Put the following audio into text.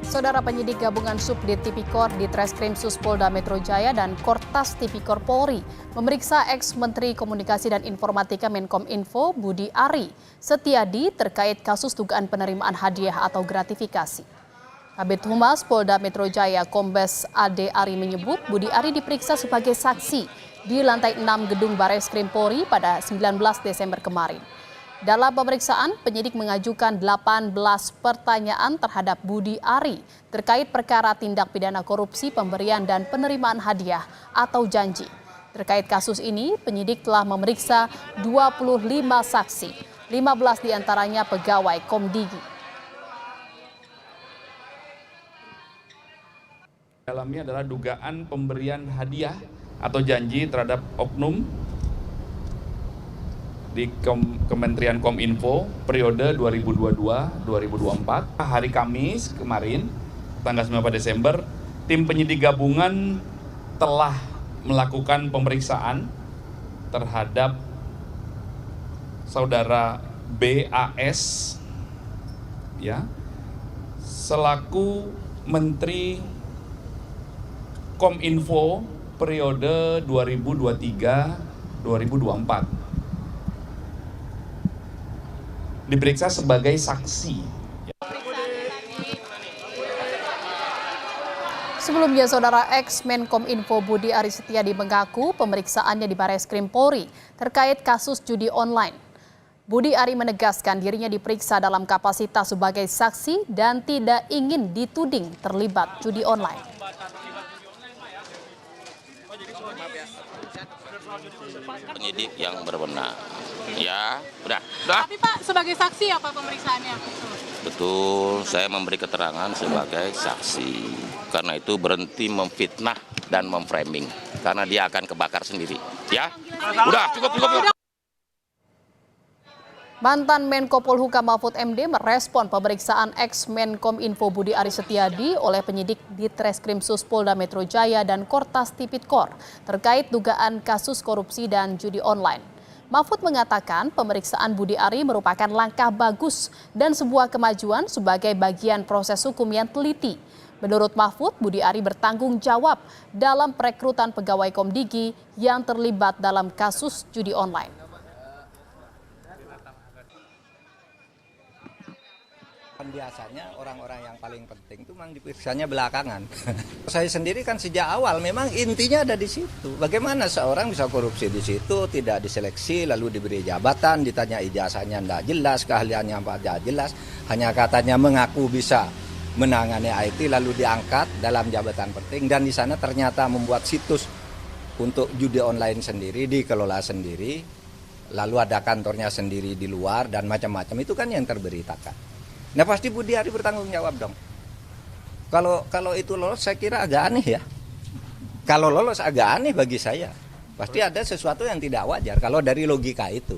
Saudara penyidik gabungan Subdit Tipikor di Treskrimsus Polda Metro Jaya dan Kortas Tipikor Polri memeriksa ex-Menteri Komunikasi dan Informatika Menkominfo Budi Ari Setiadi terkait kasus dugaan penerimaan hadiah atau gratifikasi. Kabid Humas Polda Metro Jaya Kombes Ade Ari menyebut Budi Ari diperiksa sebagai saksi di lantai 6 gedung Bareskrim Polri pada 19 Desember kemarin. Dalam pemeriksaan, penyidik mengajukan 18 pertanyaan terhadap Budi Ari terkait perkara tindak pidana korupsi, pemberian dan penerimaan hadiah atau janji. Terkait kasus ini, penyidik telah memeriksa 25 saksi, 15 diantaranya pegawai Komdigi. Dalamnya adalah dugaan pemberian hadiah atau janji terhadap oknum di Kementerian Kominfo periode 2022-2024. Hari Kamis kemarin, tanggal 9 Desember, tim penyidik gabungan telah melakukan pemeriksaan terhadap saudara BAS ya, selaku Menteri Kominfo periode 2023-2024. Diperiksa sebagai saksi. Sebelumnya, saudara ex-Menkominfo Budi Ari Setiadi mengaku pemeriksaannya di Bareskrim Polri terkait kasus judi online. Budi Ari menegaskan dirinya diperiksa dalam kapasitas sebagai saksi dan tidak ingin dituding terlibat judi online. Penyidik yang berwenang. Ya, udah. Tapi Pak, sebagai saksi apa pemeriksaannya? Betul, saya memberi keterangan sebagai saksi. Karena itu berhenti memfitnah dan memframing. Karena dia akan kebakar sendiri. Ya, udah cukup. Mantan Menko Polhukam Mahfud MD merespon pemeriksaan ex-Menkominfo Budi Ari Setiadi oleh penyidik di Treskrimsus Polda Metro Jaya dan Kortas Tipikor terkait dugaan kasus korupsi dan judi online. Mahfud mengatakan pemeriksaan Budi Ari merupakan langkah bagus dan sebuah kemajuan sebagai bagian proses hukum yang teliti. Menurut Mahfud, Budi Ari bertanggung jawab dalam perekrutan pegawai Komdigi yang terlibat dalam kasus judi online. Biasanya orang-orang yang paling penting itu memang diperiksanya belakangan. Saya sendiri kan sejak awal memang intinya ada di situ. Bagaimana seorang bisa korupsi di situ, tidak diseleksi, lalu diberi jabatan, ditanya ijazahnya tidak jelas, keahliannya tidak jelas, hanya katanya mengaku bisa menangani IT lalu diangkat dalam jabatan penting dan di sana ternyata membuat situs untuk judi online sendiri, dikelola sendiri, lalu ada kantornya sendiri di luar dan macam-macam, itu kan yang terberitakan. Nah pasti Budi Ari bertanggung jawab dong. Kalau itu lolos saya kira agak aneh ya. Kalau lolos agak aneh bagi saya. Pasti ada sesuatu yang tidak wajar kalau dari logika itu.